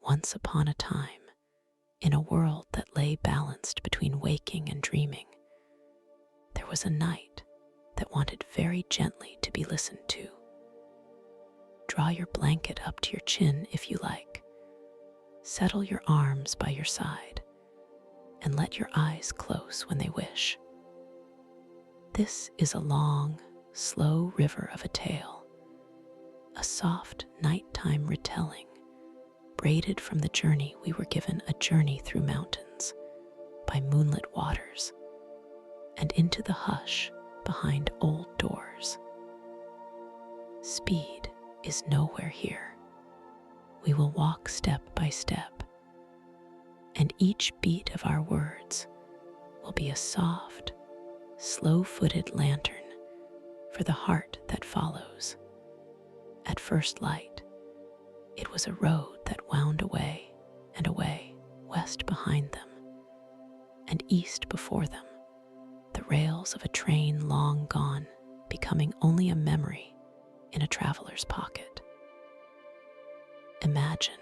Once upon a time, in a world that lay balanced between waking and dreaming, there was a night that wanted very gently to be listened to. Draw your blanket up to your chin if you like. Settle your arms by your side and let your eyes close when they wish. This is a long, slow river of a tale, a soft nighttime retelling, braided from the journey we were given, a journey through mountains, by moonlit waters, and into the hush behind old doors. Speed is nowhere here. We will walk step by step, and each beat of our words will be a soft, slow-footed lantern for the heart that follows. At first light, it was a road that wound away and away, west behind them, and east before them, the rails of a train long gone, becoming only a memory in a traveler's pocket. Imagine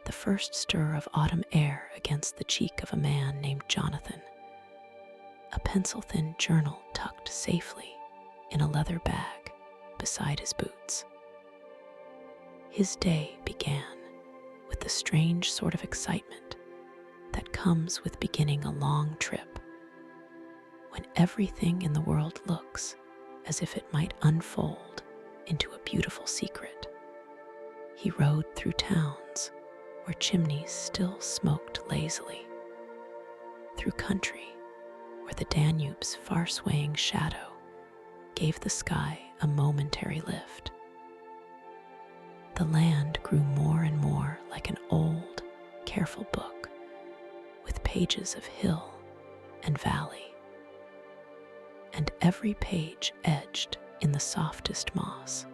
the first stir of autumn air against the cheek of a man named Jonathan, a pencil-thin journal tucked safely in a leather bag beside his boots. His day began with the strange sort of excitement that comes with beginning a long trip, when everything in the world looks as if it might unfold into a beautiful secret. He rode through towns where chimneys still smoked lazily, through country where the Danube's far-swaying shadow gave the sky a momentary lift. The land grew more and more like an old, careful book, with pages of hill and valley, and every page edged in the softest moss.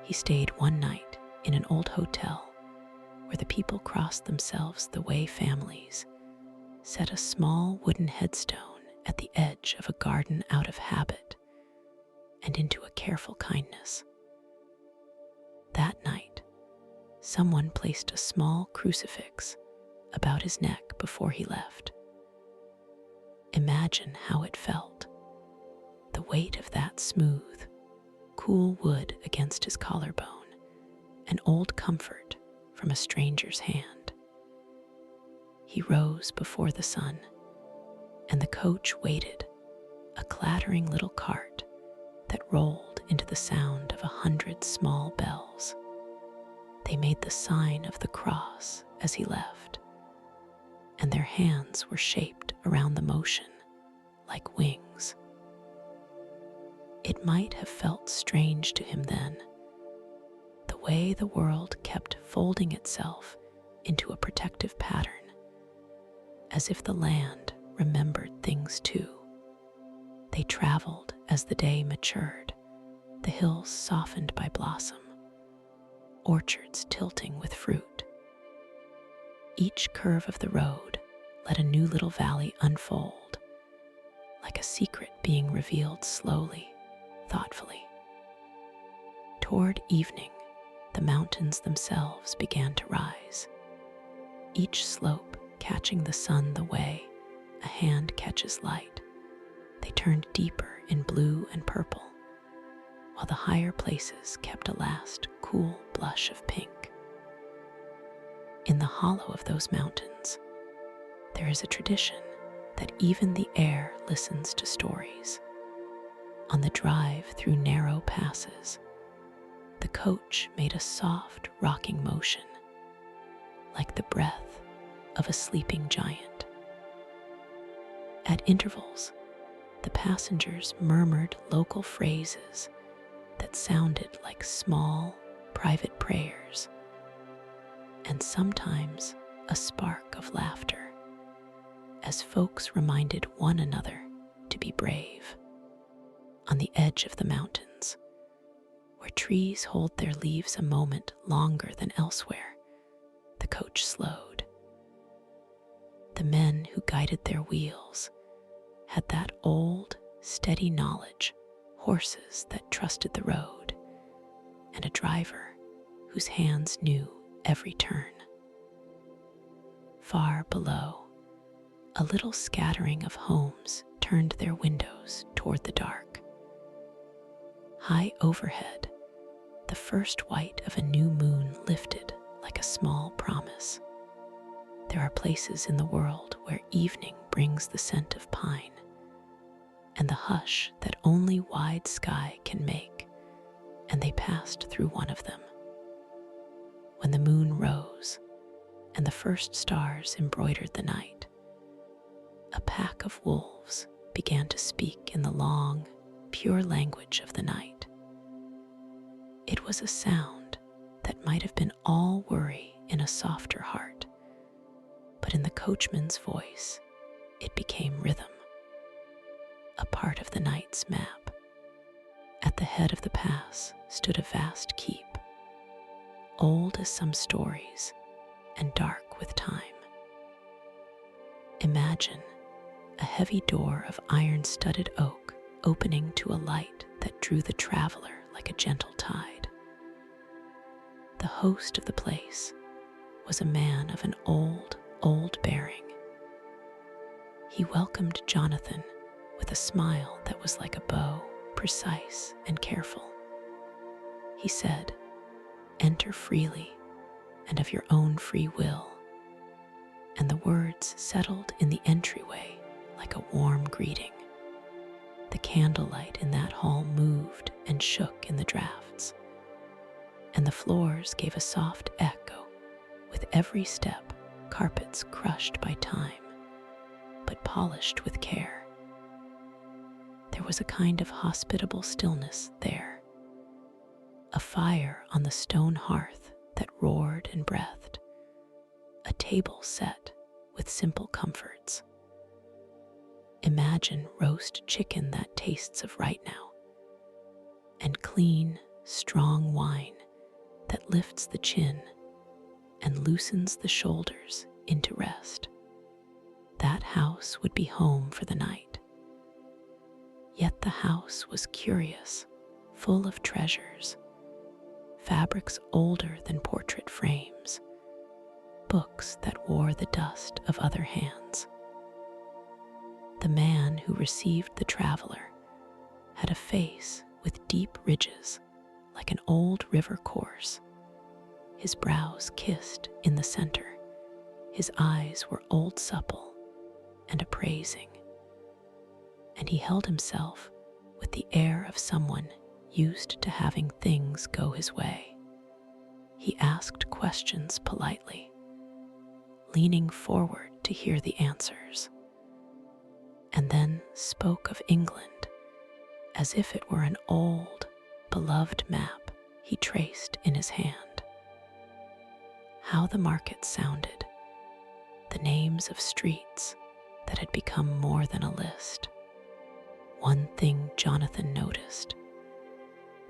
He stayed one night in an old hotel where the people crossed themselves the way families set a small wooden headstone at the edge of a garden out of habit and into a careful kindness. That night, someone placed a small crucifix about his neck before he left. Imagine how it felt, the weight of that smooth, cool wood against his collarbone, an old comfort from a stranger's hand. He rose before the sun, and the coach waited, a clattering little cart that rolled into the sound of 100 small bells. They made the sign of the cross as he left, and their hands were shaped around the motion like wings. It might have felt strange to him then, the way the world kept folding itself into a protective pattern, as if the land remembered things too. They traveled as the day matured, the hills softened by blossom, orchards tilting with fruit. Each curve of the road let a new little valley unfold, like a secret being revealed slowly, thoughtfully. Toward evening, the mountains themselves began to rise, each slope catching the sun the way a hand catches light. They turned deeper in blue and purple, while the higher places kept a last cool blush of pink. In the hollow of those mountains, there is a tradition that even the air listens to stories. On the drive through narrow passes, the coach made a soft, rocking motion, like the breath of a sleeping giant. At intervals, the passengers murmured local phrases that sounded like small, private prayers, and sometimes a spark of laughter, as folks reminded one another to be brave. On the edge of the mountains, where trees hold their leaves a moment longer than elsewhere, the coach slowed. The men who guided their wheels had that old, steady knowledge, horses that trusted the road, and a driver whose hands knew every turn. far below, a little scattering of homes turned their windows toward the dark. High overhead, the first white of a new moon lifted like a small promise. There are places in the world where evening brings the scent of pine and the hush that only wide sky can make, and they passed through one of them. When the moon rose and the first stars embroidered the night, a pack of wolves began to speak in the long, pure language of the night. It was a sound that might have been all worry in a softer heart, but in the coachman's voice, it became rhythm, a part of the night's map. At the head of the pass stood a vast keep, old as some stories and dark with time. Imagine a heavy door of iron-studded oak opening to a light that drew the traveler like a gentle tide. The host of the place was a man of an old bearing. He welcomed Jonathan with a smile that was like a bow, precise and careful. He said, "Enter freely and of your own free will," and the words settled in the entryway like a warm greeting. The candlelight in that hall moved and shook in the drafts, and the floors gave a soft echo with every step, carpets crushed by time, but polished with care. There was a kind of hospitable stillness there, a fire on the stone hearth that roared and breathed, a table set with simple comforts. Imagine roast chicken that tastes of right now, and clean, strong wine that lifts the chin and loosens the shoulders into rest. That house would be home for the night. Yet the house was curious, full of treasures, fabrics older than portrait frames, books that wore the dust of other hands. The man who received the traveler had a face with deep ridges like an old river course. His brows kissed in the center. His eyes were old supple and appraising, and he held himself with the air of someone used to having things go his way. He asked questions politely, leaning forward to hear the answers, and then spoke of England as if it were an old, beloved map he traced in his hand. How the market sounded, the names of streets that had become more than a list. One thing Jonathan noticed: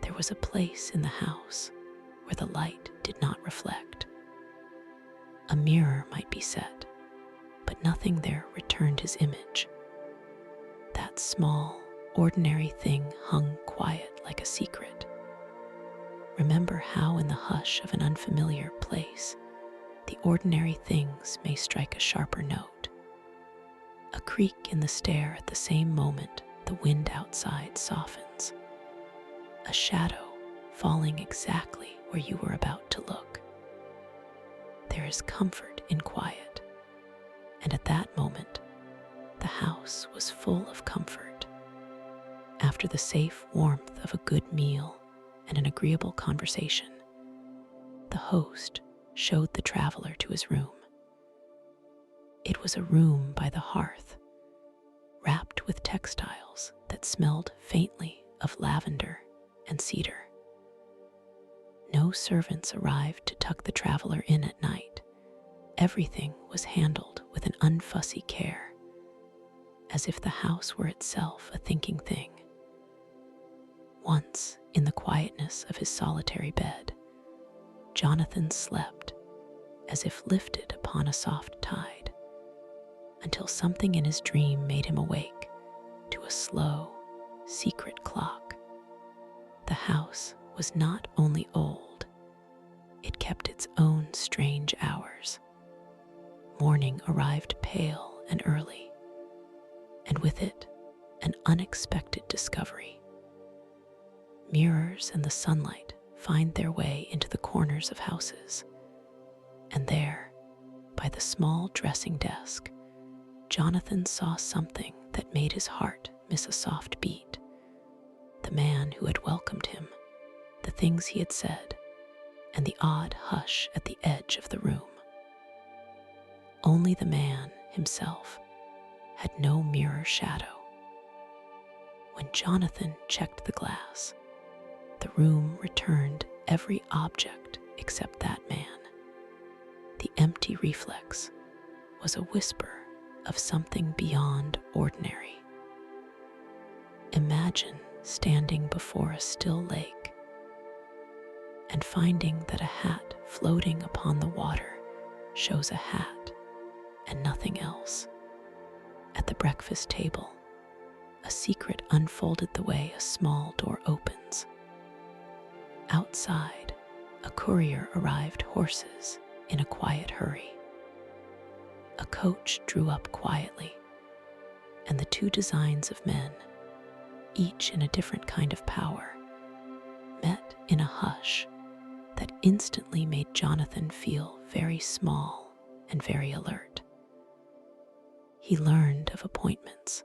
there was a place in the house where the light did not reflect. A mirror might be set, but nothing there returned his image. That small, ordinary thing hung quiet like a secret. Remember how in the hush of an unfamiliar place, the ordinary things may strike a sharper note. A creak in the stair at the same moment the wind outside softens. A shadow falling exactly where you were about to look. There is comfort in quiet, and at that moment, the house was full of comfort. After the safe warmth of a good meal and an agreeable conversation, the host showed the traveler to his room. It was a room by the hearth, wrapped with textiles that smelled faintly of lavender and cedar. No servants arrived to tuck the traveler in at night. Everything was handled with an unfussy care, as if the house were itself a thinking thing. Once, in the quietness of his solitary bed, Jonathan slept as if lifted upon a soft tide, until something in his dream made him awake to a slow, secret clock. The house was not only old, it kept its own strange hours. morning arrived pale and early, and with it, an unexpected discovery. Mirrors and the sunlight find their way into the corners of houses, and there, by the small dressing desk, Jonathan saw something that made his heart miss a soft beat. The man who had welcomed him, the things he had said, and the odd hush at the edge of the room. Only the man himself had no mirror shadow. When Jonathan checked the glass, the room returned every object except that man. The empty reflex was a whisper of something beyond ordinary. Imagine standing before a still lake and finding that a hat floating upon the water shows a hat and nothing else. At the breakfast table, a secret unfolded the way a small door opens. Outside, a courier arrived horses in a quiet hurry. A coach drew up quietly, and the two designs of men, each in a different kind of power, met in a hush that instantly made Jonathan feel very small and very alert. He learned of appointments,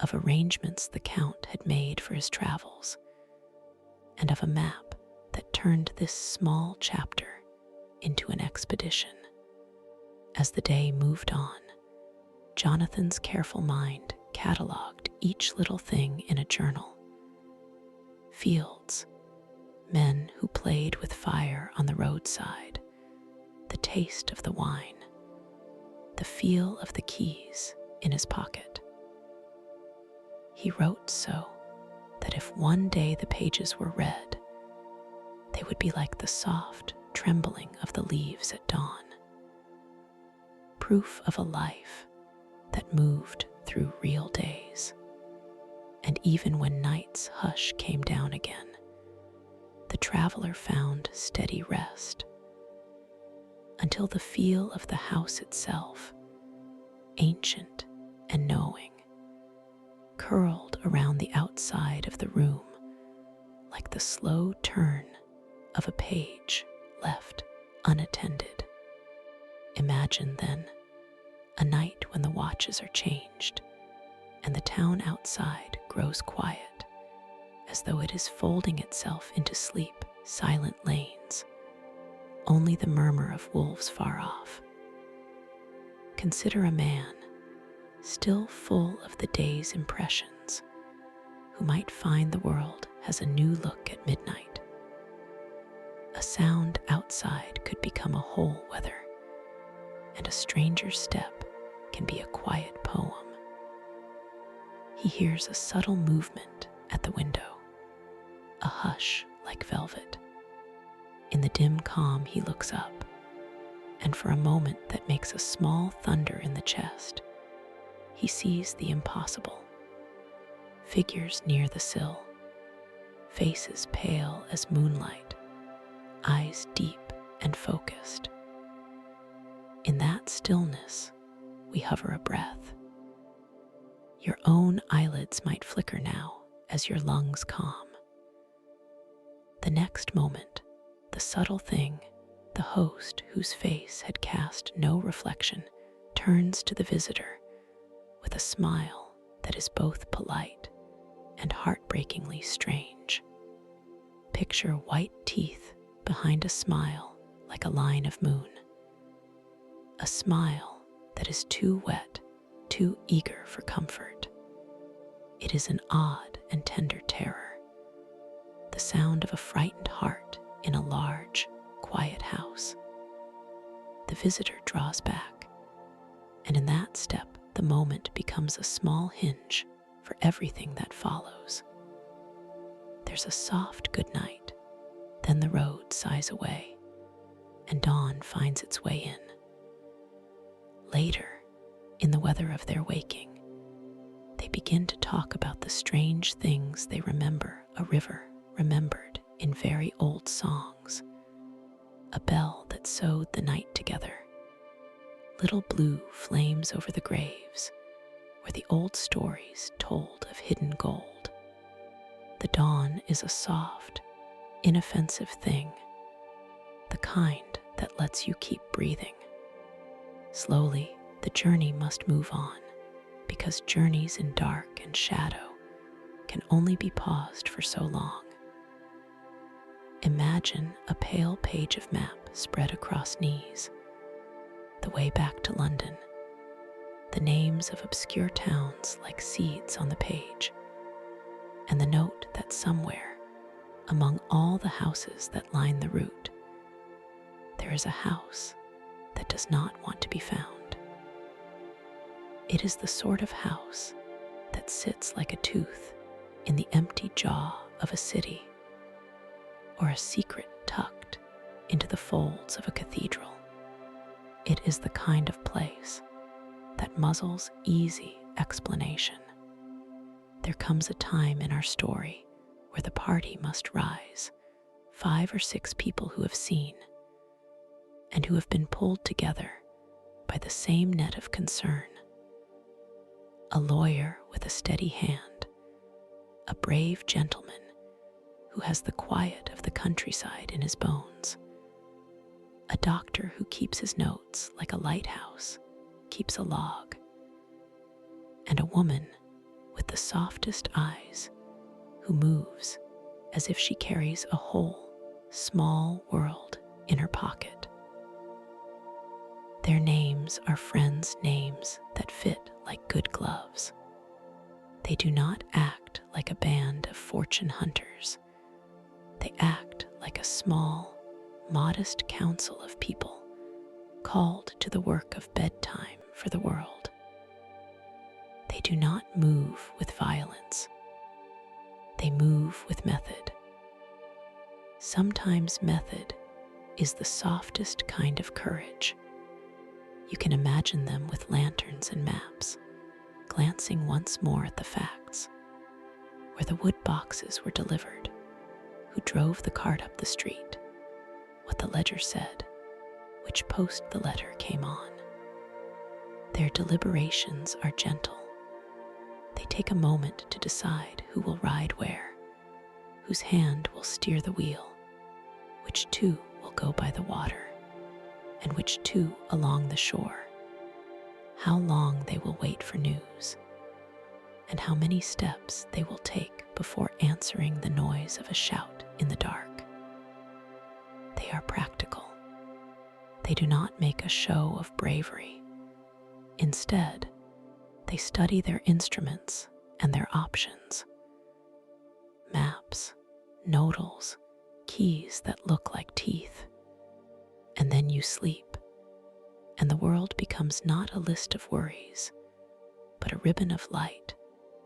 of arrangements the Count had made for his travels, and of a map that turned this small chapter into an expedition. As the day moved on, Jonathan's careful mind catalogued each little thing in a journal. Fields, men who played with fire on the roadside, the taste of the wine, the feel of the keys in his pocket. He wrote so that if one day the pages were read, they would be like the soft trembling of the leaves at dawn. Proof of a life that moved through real days. And even when night's hush came down again, the traveler found steady rest, until the feel of the house itself, ancient and knowing, curled around the outside of the room like the slow turn of a page left unattended. Imagine then a night when the watches are changed and the town outside grows quiet, as though it is folding itself into sleep, silent lanes, only the murmur of wolves far off. Consider a man, still full of the day's impressions, who might find the world has a new look at midnight. A sound outside could become a whole weather, and a stranger's step can be a quiet poem. He hears a subtle movement at the window, a hush like velvet. In the dim calm he looks up, and for a moment that makes a small thunder in the chest, he sees the impossible. Figures near the sill, faces pale as moonlight, eyes deep and focused. In that stillness, we hover a breath. Your own eyelids might flicker now as your lungs calm. The next moment, the subtle thing, the host whose face had cast no reflection, turns to the visitor with a smile that is both polite and heartbreakingly strange. Picture white teeth behind a smile like a line of moon. A smile that is too wet, too eager for comfort. It is an odd and tender terror, the sound of a frightened heart in a large, quiet house. The visitor draws back, and in that step the moment becomes a small hinge for everything that follows. There's a soft good night, then the road sighs away, and dawn finds its way in. Later, in the weather of their waking, they begin to talk about the strange things they remember a river remembered in very old songs, a bell that sewed the night together, Little blue flames over the graves, where the old stories told of hidden gold. The dawn is a soft, inoffensive thing, the kind that lets you keep breathing. Slowly, the journey must move on, because journeys in dark and shadow can only be paused for so long. Imagine a pale page of map spread across knees, the way back to London, the names of obscure towns like seeds on the page, and the note that somewhere, among all the houses that line the route, there is a house that does not want to be found. It is the sort of house that sits like a tooth in the empty jaw of a city, or a secret tucked into the folds of a cathedral. It is the kind of place that muzzles easy explanation. There comes a time in our story where the party must rise, 5 or 6 people who have seen, and who have been pulled together by the same net of concern. A lawyer with a steady hand, a brave gentleman who has the quiet of the countryside in his bones, a doctor who keeps his notes like a lighthouse keeps a log, and a woman with the softest eyes who moves as if she carries a whole, small world in her pocket. Their names are friends' names that fit like good gloves. They do not act like a band of fortune hunters. They act like a small, modest council of people called to the work of bedtime for the world. They do not move with violence. They move with method. Sometimes method is the softest kind of courage. You can imagine them with lanterns and maps, glancing once more at the facts, where the wood boxes were delivered, who drove the cart up the street, what the ledger said, which post the letter came on. Their deliberations are gentle. They take a moment to decide who will ride where, whose hand will steer the wheel, which two will go by the water, and which two along the shore, how long they will wait for news, and how many steps they will take before answering the noise of a shout in the dark. They are practical. They do not make a show of bravery. Instead, they study their instruments and their options. Maps, nodals, keys that look like teeth. And then you sleep, and the world becomes not a list of worries, but a ribbon of light,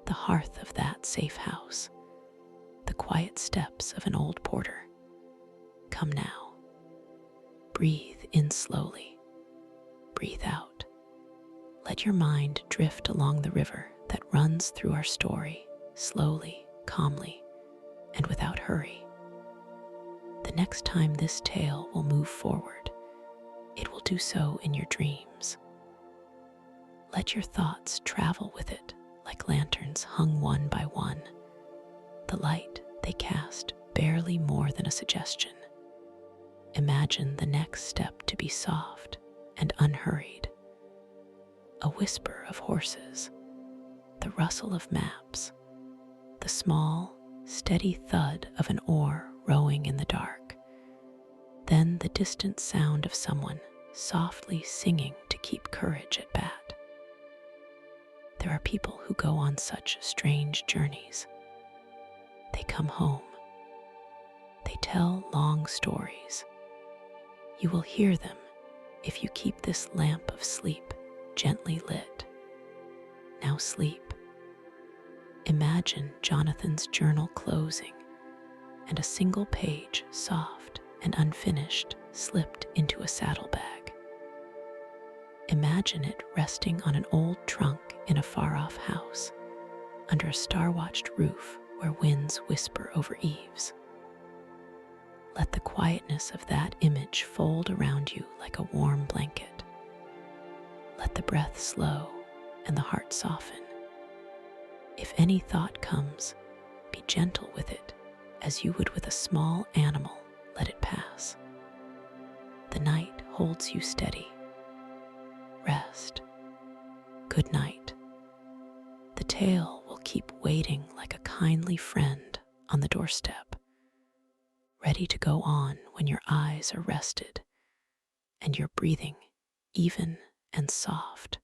the hearth of that safe house, the quiet steps of an old porter. Come now. Breathe in slowly. Breathe out. Let your mind drift along the river that runs through our story, slowly, calmly, and without hurry. The next time this tale will move forward, it will do so in your dreams. Let your thoughts travel with it like lanterns hung one by one, the light they cast barely more than a suggestion. Imagine the next step to be soft and unhurried. A whisper of horses, the rustle of maps, the small, steady thud of an oar rowing in the dark, then the distant sound of someone softly singing to keep courage at bat. There are people who go on such strange journeys. They come home. They tell long stories. You will hear them if you keep this lamp of sleep gently lit. Now sleep. Imagine Jonathan's journal closing and a single page, soft and unfinished, slipped into a saddlebag. Imagine it resting on an old trunk in a far-off house, under a star-watched roof where winds whisper over eaves. Let the quietness of that image fold around you like a warm blanket. Let the breath slow and the heart soften. If any thought comes, be gentle with it as you would with a small animal. Let it pass. The night holds you steady. Rest. Good night. The tale will keep waiting like a kindly friend on the doorstep, ready to go on when your eyes are rested and your breathing even and soft.